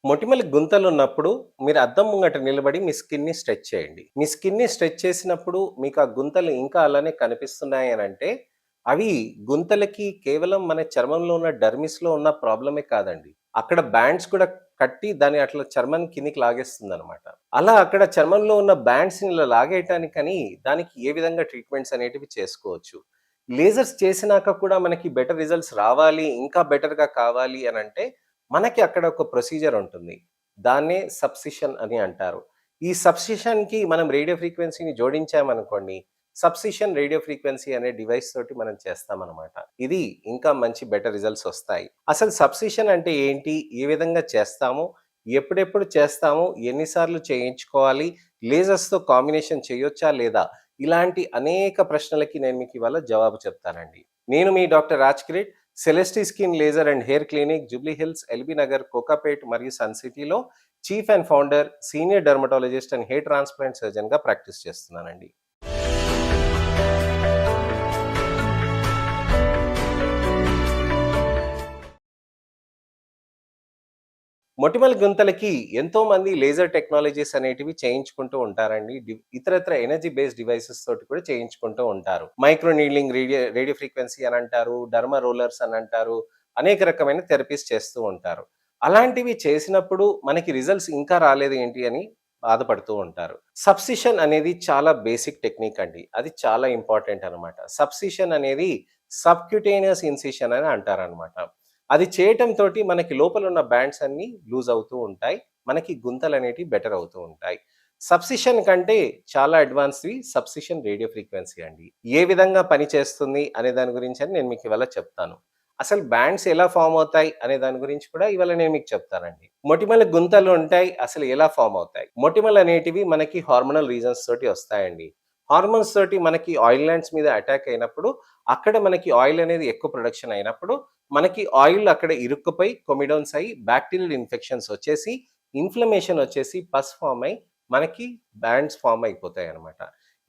మొటిమల గుంతలున్నప్పుడు మీరు అద్దం ముంగట నిలబడి మీ స్కిన్‌ని స్ట్రెచ్ చేయండి. మీ స్కిన్‌ని స్ట్రెచ్ చేసినప్పుడు మీకు ఆ గుంతలు ఇంకా అలానే కనిపిస్తున్నాయి అనంటే, అవి గుంతలకి కేవలం మన చర్మంలో ఉన్న డర్మిస్‌లో ఉన్న ప్రాబ్లమే కాదండి. అక్కడ బ్యాండ్స్ కూడా కట్టి దాన్ని అట్లా చర్మాన్ని కిందకి లాగేస్తుందనమాట. అలా అక్కడ చర్మంలో ఉన్న బ్యాండ్స్‌ని ఇలా లాగేయటానికని దానికి ఏ విధంగా ట్రీట్మెంట్స్ అనేటివి చేసుకోవచ్చు. లేజర్స్ చేసినాక కూడా మనకి బెటర్ రిజల్ట్స్ రావాలి, ఇంకా బెటర్‌గా కావాలి అనంటే మనకి అక్కడ ఒక ప్రొసీజర్ ఉంటుంది. దాన్నే సబ్సిషన్ అని అంటారు. ఈ సబ్సిషన్‌కి మనం రేడియో ఫ్రీక్వెన్సీని జోడించామనుకోండి, సబ్సిషన్ రేడియో ఫ్రీక్వెన్సీ అనే డివైస్ తోటి మనం చేస్తామనమాట. ఇది ఇంకా మంచి బెటర్ రిజల్ట్స్ ఒస్తాయి. అసలు సబ్సిషన్ అంటే ఏంటి? ఏ విధంగా చేస్తాము? ఎప్పుడెప్పుడు చేస్తాము? ఎన్ని సార్లు చేయించుకోవాలి? లేజర్స్‌తో కాంబినేషన్ చేయొచ్చా లేదా? ఇలాంటి అనేక ప్రశ్నలకి నేను మీకు ఇవాళ జవాబు చెప్తానండి. నేను మీ doctor Raj Kireet. Celesti skin laser and hair clinic, Jubilee Hills, LB Nagar, Kokapet మరియు సన్ సిటీలో chief and founder, senior dermatologist and hair transplant సర్జన్‌గా ప్రాక్టీస్ చేస్తున్నానండి. మొటిమల గుంతలకి ఎంతోమంది లేజర్ టెక్నాలజీస్ అనేటివి చేయించుకుంటూ ఉంటారండి. ఇతరత్ర ఎనర్జీ బేస్డ్ డివైసెస్ తోటి కూడా చేయించుకుంటూ ఉంటారు. మైక్రో నీడ్లింగ్, రేడియో ఫ్రీక్వెన్సీ అని అంటారు, డర్మా రోలర్స్ అని అంటారు. అనేక రకమైన థెరపీస్ చేస్తూ ఉంటారు. అలాంటివి చేసినప్పుడు మనకి రిజల్ట్స్ ఇంకా రాలేదు ఏంటి అని బాధపడుతూ ఉంటారు. సబ్సిషన్ అనేది చాలా బేసిక్ టెక్నిక్ అండి. అది చాలా ఇంపార్టెంట్ అనమాట. సబ్సిషన్ అనేది సబ్క్యూటేనియస్ ఇన్సిషన్ అని అంటారనమాట. అది చేయటం తోటి మనకి లోపల ఉన్న బ్యాండ్స్ అన్నీ లూజ్ అవుతూ ఉంటాయి. మనకి గుంతలనేటివి బెటర్ అవుతూ ఉంటాయి. సబ్సిషన్ కంటే చాలా అడ్వాన్స్‌వి సబ్సిషన్ రేడియో ఫ్రీక్వెన్సీ అండి. ఏ విధంగా పనిచేస్తుంది అనే దాని గురించని నేను మీకు ఇవాళ చెప్తాను. అసలు బ్యాండ్స్ ఎలా ఫార్మ్ అవుతాయి అనే దాని గురించి కూడా ఇవాళ నేను మీకు చెప్తానండి. మొటిమల గుంతలు ఉంటాయి. అసలు ఎలా ఫార్మ్ అవుతాయి? మొటిమలనేటివి మనకి హార్మోనల్ రీజన్స్ తోటి వస్తాయండి. హార్మోన్స్ తోటి మనకి ఆయిల్ గ్లాండ్స్ మీద అటాక్ అయినప్పుడు, అక్కడ మనకి ఆయిల్ అనేది ఎక్కువ ప్రొడక్షన్ అయినప్పుడు మనకి ఆయిల్ అక్కడ ఇరుక్కుపోయి కొమిడోన్స్ అయ్యి బ్యాక్టీరియల్ ఇన్ఫెక్షన్స్ వచ్చేసి, ఇన్‌ఫ్లమేషన్ వచ్చేసి పస్ ఫార్మ్ అయ్యి మనకి బ్యాండ్స్ ఫార్మ్ అయిపోతాయి అన్నమాట.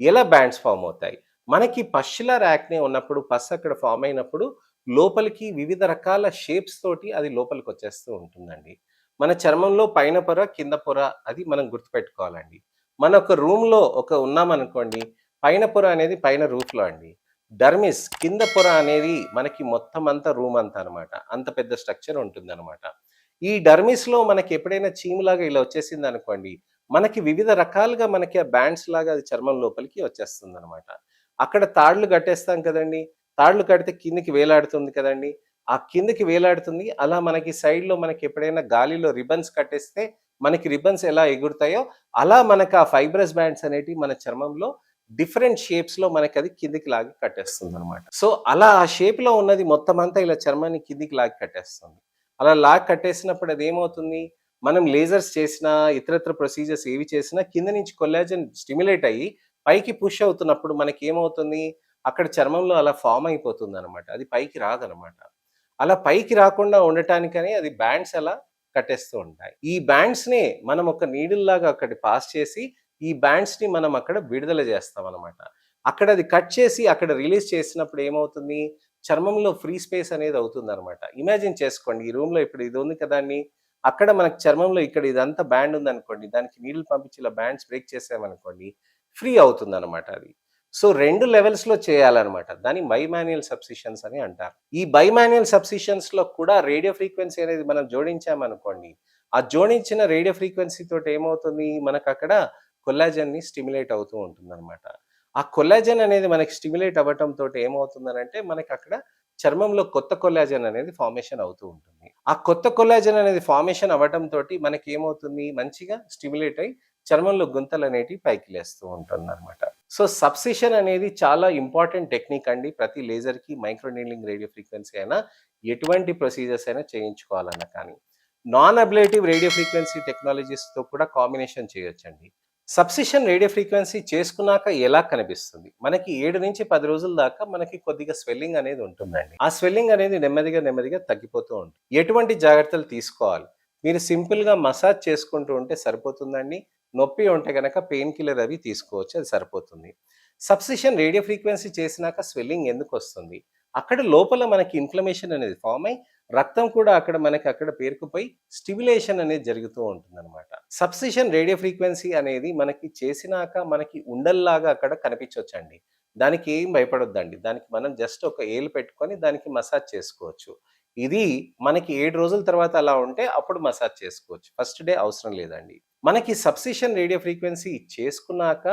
ఎలా బ్యాండ్స్ ఫార్మ్ అవుతాయి? మనకి పస్చులర్ యాక్నే ఉన్నప్పుడు పస్ అక్కడ ఫార్మ్ అయినప్పుడు లోపలికి వివిధ రకాల షేప్స్ తోటి అది లోపలికి వచ్చేస్తూ ఉంటుందండి. మన చర్మంలో పైన పొర, కింద పొర అది మనం గుర్తుపెట్టుకోవాలండి. మన ఒక రూమ్‌లో ఉన్నామనుకోండి, పైన పొర అనేది పైన రూఫ్‌లో అండి. డర్మిస్ కింద పొర అనేది మనకి మొత్తం అంతా రూమ్ అంతా అనమాట. అంత పెద్ద స్ట్రక్చర్ ఉంటుందనమాట. ఈ డర్మిస్‌లో మనకి ఎప్పుడైనా చీములాగా ఇలా వచ్చేసిందనుకోండి, మనకి వివిధ రకాలుగా మనకి ఆ బ్యాండ్స్ లాగా అది చర్మం లోపలికి వచ్చేస్తుందనమాట. అక్కడ తాడులు కట్టేస్తాం కదండీ! తాడులు కడితే కిందకి వేలాడుతుంది కదండీ! ఆ కిందకి వేలాడుతుంది. అలా మనకి సైడ్‌లో మనకి ఎప్పుడైనా గాలిలో రిబ్బన్స్ కట్టేస్తే, మనకి రిబ్బన్స్ ఎలా ఎగురుతాయో, అలా మనకు ఆ ఫైబ్రస్ బ్యాండ్స్ అనేటివి మన చర్మంలో డిఫరెంట్ షేప్స్‌లో మనకది కిందకి లాగి కట్టేస్తుందనమాట. సో, అలా ఆ షేప్‌లో ఉన్నది మొత్తం అంతా ఇలా చర్మాన్ని కిందకి లాగి కట్టేస్తుంది. అలా లాగి కట్టేసినప్పుడు అదేమవుతుంది, మనం లేజర్స్ చేసినా, ఇతరితర ప్రొసీజర్స్ ఏవి చేసినా కింద నుంచి కొల్లాజెన్ స్టిమ్యులేట్ అయ్యి పైకి పుష్ అవుతున్నప్పుడు మనకేమవుతుంది, అక్కడ చర్మంలో అలా ఫార్మ్ అయిపోతుందనమాట. అది పైకి రాదనమాట. అలా పైకి రాకుండా ఉండటానికని అది బ్యాండ్స్ అలా కట్టేస్తూ ఉంటాయి. ఈ బ్యాండ్స్‌నే మనం ఒక నీడిల్‌లాగా అక్కడి పాస్ చేసి ఈ బ్యాండ్స్‌ని మనం అక్కడ విడుదల చేస్తామనమాట. అక్కడ అది కట్ చేసి అక్కడ రిలీజ్ చేసినప్పుడు ఏమవుతుంది, చర్మంలో ఫ్రీ స్పేస్ అనేది అవుతుందనమాట. ఇమాజిన్ చేసుకోండి ఈ రూమ్‌లో ఇప్పుడు ఇది ఉంది కదా అండి. అక్కడ మనకు చర్మంలో ఇక్కడ ఇదంతా బ్యాండ్ ఉందనుకోండి. దానికి నీడిల్ పంపించి ఇలా బ్యాండ్స్ బ్రేక్ చేసామనుకోండి, ఫ్రీ అవుతుందనమాట అది. సో 2 లెవెల్స్‌లో చేయాలనమాట. దాన్ని బైమాన్యుయల్ సబ్సిషన్స్ అని అంటారు. ఈ బైమాన్యుయల్ సబ్సిషన్స్‌లో కూడా రేడియో ఫ్రీక్వెన్సీ అనేది మనం జోడించామనుకోండి. ఆ జోడించిన రేడియో ఫ్రీక్వెన్సీ తోటి ఏమవుతుంది, మనకక్కడ కొల్లాజెన్‌ని స్టిమ్యులేట్ అవుతూ ఉంటుందనమాట. ఆ కొల్లాజెన్ అనేది మనకి స్టిమ్యులేట్ అవ్వటం తోటి ఏమవుతుందనంటే, మనకక్కడ చర్మంలో కొత్త కొల్లాజెన్ అనేది ఫార్మేషన్ అవుతూ ఉంటుంది. ఆ కొత్త కొల్లాజెన్ అనేది ఫార్మేషన్ అవ్వటం తోటి మనకేమవుతుంది, మంచిగా స్టిమ్యులేట్ అయ్యి చర్మంలో గుంతలనేటివి పైకి లేస్తూ ఉంటుందనమాట. సో, సబ్సిషన్ అనేది చాలా ఇంపార్టెంట్ టెక్నిక్ అండి. ప్రతి లేజర్‌కి మైక్రో నీడ్లింగ్ రేడియో ఫ్రీక్వెన్సీ అయినా, ఎటువంటి ప్రొసీజర్స్ అయినా చేయించుకోవాలన్నా కానీ. నాన్ అబ్లేటివ్ రేడియో ఫ్రీక్వెన్సీ టెక్నాలజీస్‌తో కూడా కాంబినేషన్ చేయొచ్చండి. సబ్సిషన్ రేడియో ఫ్రీక్వెన్సీ చేసుకున్నాక ఎలా కనిపిస్తుంది? మనకి 7-10 రోజుల దాకా మనకి కొద్దిగా స్వెల్లింగ్ అనేది ఉంటుందండి. ఆ స్వెల్లింగ్ అనేది నెమ్మదిగా తగ్గిపోతూ ఉంటుంది. ఎటువంటి జాగ్రత్తలు తీసుకోవాలి? మీరు సింపుల్‌గా మసాజ్ చేసుకుంటూ ఉంటే సరిపోతుందండి. నొప్పి ఉంటే గనక పెయిన్ కిల్లర్ అవి తీసుకోవచ్చు. అది సరిపోతుంది. సబ్సిషన్ రేడియో ఫ్రీక్వెన్సీ చేసినాక స్వెల్లింగ్ ఎందుకొస్తుంది? అక్కడ లోపల మనకి ఇన్‌ఫ్లమేషన్ అనేది ఫార్మ్ అయ్యి, రక్తం కూడా అక్కడ పేరుకుపోయి స్టిమ్యులేషన్ అనేది జరుగుతూ ఉంటుందన్నమాట. సబ్సిషన్ రేడియో ఫ్రీక్వెన్సీ అనేది మనకి చేసినాక మనకి ఉండల్లాగా అక్కడ కనిపించొచ్చండి. దానికి ఏం భయపడొద్దండి. దానికి మనం జస్ట్ ఒక ఏలు పెట్టుకొని దానికి మసాజ్ చేసుకోవచ్చు. ఇది మనకి 7 రోజుల తర్వాత అలా ఉంటే అప్పుడు మసాజ్ చేసుకోవచ్చు. ఫస్ట్ డే అవసరం లేదండి. మనకి సబ్సిషన్ రేడియో ఫ్రీక్వెన్సీ చేసుకున్నాక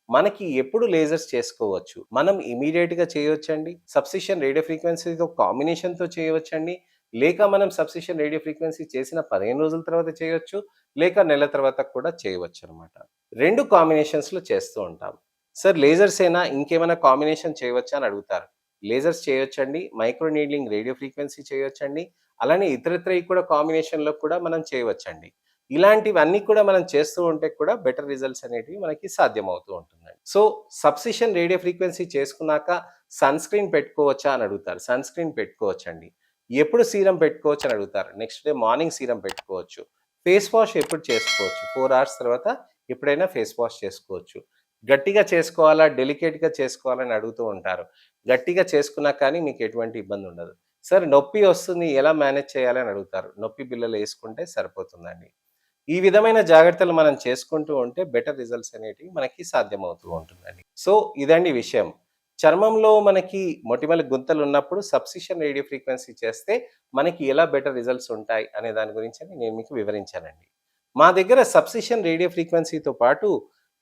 మనకి ఎప్పుడు లేజర్స్ చేసుకోవచ్చు. మనం ఇమ్మీడియేట్‌గా చేయొచ్చండి. సబ్సిషన్ రేడియో ఫ్రీక్వెన్సీతో కాంబినేషన్‌తో చేయవచ్చండి. లేక మనం సబ్సిషన్ రేడియో ఫ్రీక్వెన్సీ చేసిన 15 రోజుల తర్వాత చేయొచ్చు. లేక నెల తర్వాత కూడా చేయవచ్చనమాట. 2 కాంబినేషన్స్‌లో చేస్తూ ఉంటాం. సార్ లేజర్సేనా ఇంకేమైనా కాంబినేషన్ చేయవచ్చా అని అడుగుతారు. లేజర్స్ చేయొచ్చండి. మైక్రో నీడ్లింగ్ రేడియో ఫ్రీక్వెన్సీ చేయొచ్చండి. అలానే ఇతరితరయి కూడా కాంబినేషన్‌లో కూడా మనం చేయవచ్చండి. ఇలాంటివన్నీ కూడా మనం చేస్తూ ఉంటే కూడా బెటర్ రిజల్ట్స్ అనేటివి మనకి సాధ్యమవుతూ ఉంటుందండి. సో, సబ్సిషన్ రేడియో ఫ్రీక్వెన్సీ చేసుకున్నాక సన్ స్క్రీన్ పెట్టుకోవచ్చా అని అడుగుతారు. సన్ స్క్రీన్ పెట్టుకోవచ్చండి. ఎప్పుడు సీరం పెట్టుకోవచ్చు అని అడుగుతారు. నెక్స్ట్ డే మార్నింగ్ సీరం పెట్టుకోవచ్చు. ఫేస్ వాష్ ఎప్పుడు చేసుకోవచ్చు. 4 అవర్స్ తర్వాత ఎప్పుడైనా ఫేస్ వాష్ చేసుకోవచ్చు. గట్టిగా చేసుకోవాలా, డెలికేట్‌గా చేసుకోవాలా అని అడుగుతూ ఉంటారు. గట్టిగా చేసుకున్నా కానీ మీకు ఎటువంటి ఇబ్బంది ఉండదు. సార్ నొప్పి వస్తుంది ఎలా మేనేజ్ చేయాలి అని అడుగుతారు. నొప్పి బిళ్ళలు యేసుకుంటే సరిపోతుందండి. ఈ విధమైన జాగ్రత్తలు మనం చేసుకుంటూ ఉంటే బెటర్ రిజల్ట్స్ అనేటివి మనకి సాధ్యమవుతూ ఉంటుందండి. సో, ఇదండి విషయం. చర్మంలో మనకి మొటిమల గుంతలున్నప్పుడు సబ్సిషన్ రేడియో ఫ్రీక్వెన్సీ చేస్తే మనకి ఎలా బెటర్ రిజల్ట్స్ ఉంటాయి అనే దాని గురించని నేను మీకు వివరించానండి. మా దగ్గర సబ్సిషన్ రేడియో ఫ్రీక్వెన్సీతో పాటు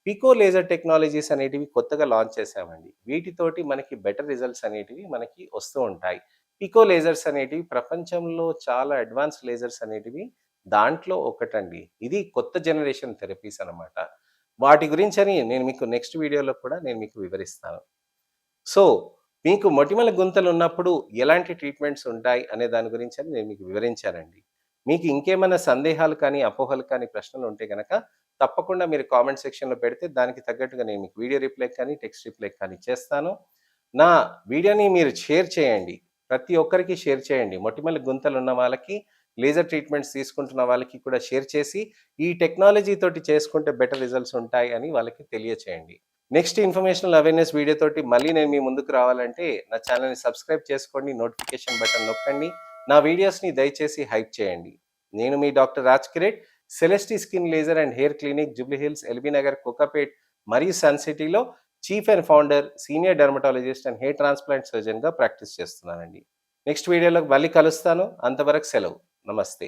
పికో లేజర్ టెక్నాలజీస్ అనేటివి కొత్తగా లాంచ్ చేశామండి. వీటితోటి మనకి బెటర్ రిజల్ట్స్ అనేటివి మనకి వస్తూ ఉంటాయి. పికో లేజర్స్ అనేటివి ప్రపంచంలో చాలా అడ్వాన్స్ లేజర్స్ అనేటివి దాంట్లో ఒకటండి. ఇది కొత్త జనరేషన్ థెరపీస్ అనమాట. వాటి గురించని నేను మీకు నెక్స్ట్ వీడియోలో కూడా నేను మీకు వివరిస్తాను. సో, మీకు మొటిమల గుంతలున్నప్పుడు ఎలాంటి ట్రీట్మెంట్స్ ఉంటాయి అనే దాని గురించని నేను మీకు వివరించానండి. మీకు ఇంకేమైనా సందేహాలు కానీ, అపోహలు కానీ, ప్రశ్నలు ఉంటే గనక తప్పకుండా మీరు కామెంట్ సెక్షన్‌లో పెడితే దానికి తగ్గట్టుగా నేను మీకు వీడియో రిప్లై కానీ, టెక్స్ట్ రిప్లై కానీ చేస్తాను. నా వీడియోని మీరు షేర్ చేయండి. ప్రతి ఒక్కరికి షేర్ చేయండి. మొటిమల గుంతలున్న వాళ్ళకి, లేజర్ ట్రీట్మెంట్స్ తీసుకుంటున్న వాళ్ళకి కూడా షేర్ చేసి, ఈ టెక్నాలజీ తోటి చేసుకుంటే బెటర్ రిజల్ట్స్ ఉంటాయి అని వాళ్ళకి తెలియచేయండి. నెక్స్ట్ ఇన్ఫర్మేషనల్ అవేర్‌నెస్ వీడియో తోటి మళ్ళీ నేను మీ ముందుకు రావాలంటే నా ఛానెల్‌ని సబ్స్క్రైబ్ చేసుకోండి. నోటిఫికేషన్ బటన్ నొక్కండి. నా వీడియోస్‌ని దయచేసి హైప్ చేయండి. నేను మీ doctor Raj Kireet, Celesti skin laser and hair clinic, Jubilee Hills, LB Nagar, Kokapet మరియు సన్ సిటీలో chief and founder, senior dermatologist and hair transplant సర్జన్‌గా ప్రాక్టీస్ చేస్తున్నానండి. నెక్స్ట్ వీడియోలో మళ్ళీ కలుస్తాను. అంతవరకు సెలవు. నమస్తే.